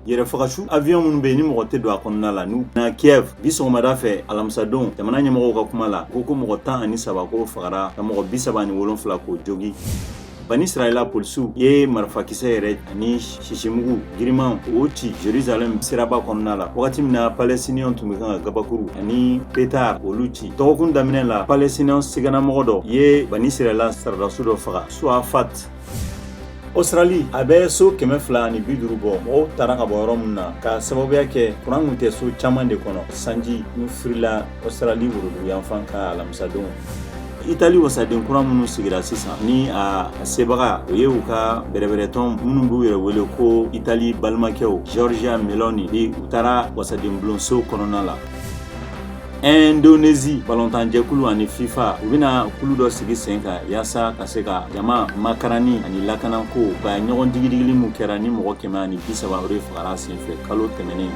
yɛrɛ fagasu avion minnu bɛ yen ni mɔgɔ tɛ don a kɔnɔna la n'u na Kiev bi sɔgɔmada fɛ alamisadon jamana ɲɛmɔgɔw ka kuma la ko mɔgɔ 13 ko fagara ka mɔgɔ 37 ko jogi Bani Israɛla polisiw ye marifakisɛ yɛrɛ ani sisimugu giriman o ci Jerusalem siraba kɔnɔna la wagati min na Palestiniens tun bɛ kan ka gabakuru ani pétard olu ci dɔgɔkun daminɛ la Palestiniens sigannamɔgɔ dɔ ye Bani Israɛla saradaso dɔ faga Suafat Australie a bɛ so 250 bɔ mɔgɔw taara ka bɔ yɔrɔ min na ka sababuya kɛ kuran kun tɛ so caman de kɔnɔ sanji n'u firila Australie worodugu yanfan ka alamisadon Italie wasaden kura minnu sigira sisan ni a sebaga o ye u ka bɛrɛbɛrɛtɔn minnu b'u yɛrɛ wele ko Italie balimakɛw Giorgia Meloni ni u taara wasaden bulonso kɔnɔna la Indonésie balontanjɛkulu ani FIFA u bɛna kulu dɔ sigi sen kan yaasa ka se ka jama makarani ani lakanako ka ɲɔgɔn digidigi min kɛra ni mɔgɔ 130 fagara senfɛ kalo tɛmɛnen